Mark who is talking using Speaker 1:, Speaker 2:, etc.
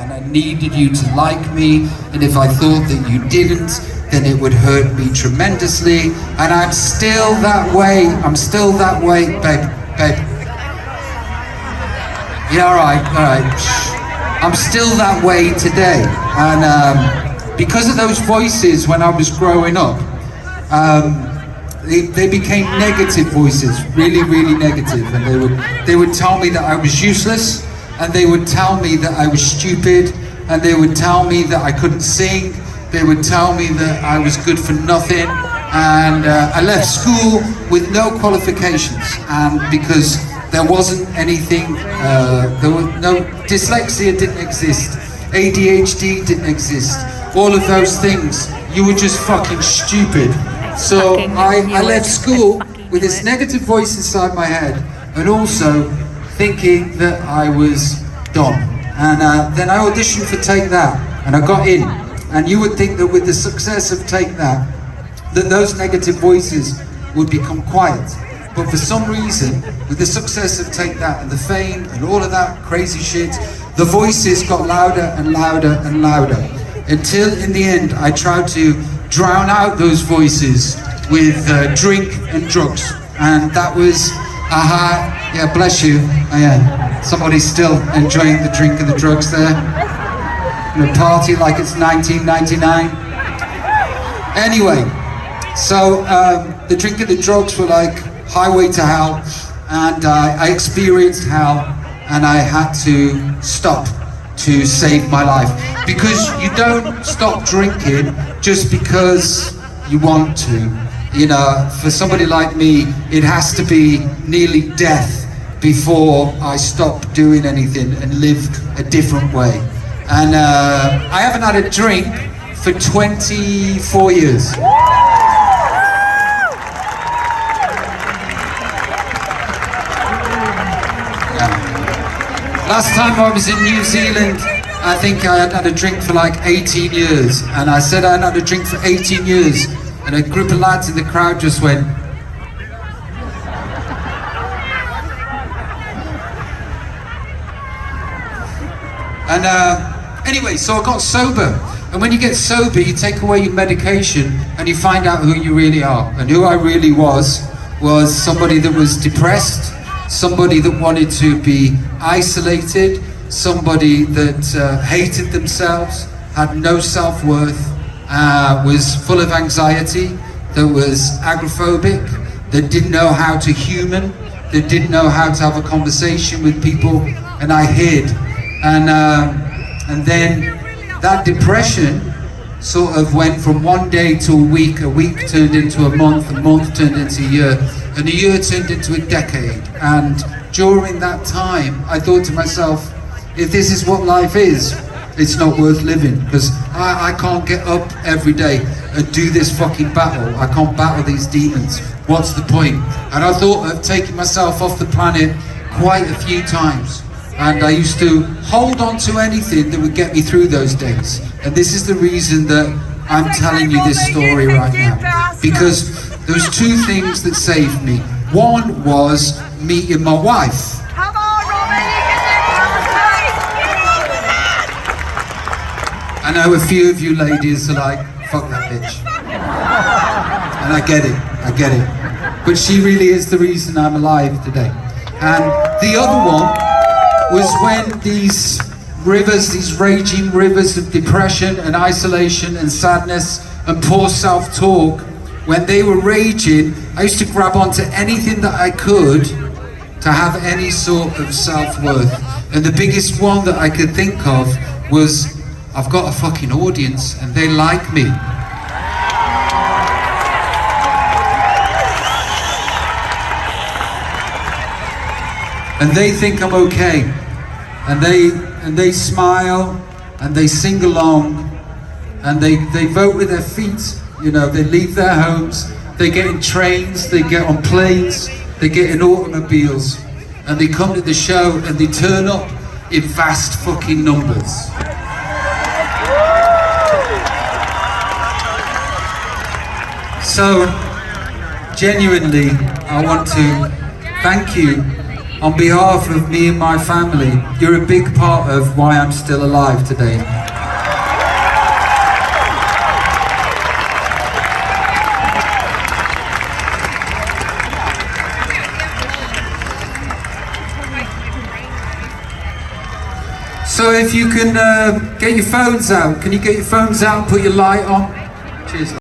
Speaker 1: and I needed you to like me, and if I thought that you didn't, then it would hurt me tremendously, and I'm still that way. I'm still that way, babe. Yeah, all right. Shh. I'm still that way today, and because of those voices when I was growing up, they became negative voices, really, really negative, and they would tell me that I was useless, and they would tell me that I was stupid, and they would tell me that I couldn't sing. They would tell me that I was good for nothing, and I left school with no qualifications, and because there wasn't anything, there was no, dyslexia didn't exist, ADHD didn't exist, all of those things, you were just fucking stupid. So I left school with this negative voice inside my head, and also thinking that I was dumb. And then I auditioned for Take That, and I got in. And you would think that with the success of Take That, that those negative voices would become quiet. But for some reason, with the success of Take That and the fame and all of that crazy shit, the voices got louder and louder and louder. Until in the end, I tried to drown out those voices with drink and drugs. And that was, yeah, bless you. Yeah, somebody's still enjoying the drink and the drugs there. A party like it's 1999. Anyway, so the drink and the drugs were like highway to hell, and I experienced hell, and I had to stop to save my life. Because you don't stop drinking just because you want to. You know, for somebody like me, it has to be nearly death before I stop doing anything and live a different way. And I haven't had a drink for 24 years. Last time I was in New Zealand, I think I had had a drink for like 18 years. And I said I had had a drink for 18 years. And a group of lads in the crowd just went. And anyway, so I got sober. And when you get sober, you take away your medication and you find out who you really are. And who I really was somebody that was depressed, somebody that wanted to be isolated, somebody that hated themselves, had no self-worth, was full of anxiety, that was agoraphobic, that didn't know how to human, that didn't know how to have a conversation with people, and I hid. And then that depression sort of went from one day to a week turned into a month turned into a year, and a year turned into a decade. And during that time, I thought to myself, if this is what life is, it's not worth living, because I can't get up every day and do this fucking battle. I can't battle these demons. What's the point? And I thought of taking myself off the planet quite a few times. And I used to hold on to anything that would get me through those days. And this is the reason that I'm telling you this story right now. Because there's two things that saved me. One was meeting my wife.
Speaker 2: Come on, Robbie,
Speaker 1: I know a few of you ladies are like, fuck that bitch. And I get it. But she really is the reason I'm alive today. And the other one was when these rivers, these raging rivers of depression and isolation and sadness and poor self-talk, when they were raging, I used to grab onto anything that I could to have any sort of self-worth. And the biggest one that I could think of was, I've got a fucking audience and they like me. And they think I'm okay, and they smile, and they sing along, and they vote with their feet. You know, they leave their homes, they get in trains, they get on planes, they get in automobiles, and they come to the show and they turn up in vast fucking numbers. So, genuinely, I want to thank you on behalf of me and my family, you're a big part of why I'm still alive today. So if you can get your phones out, can you get your phones out and put your light on? Cheers.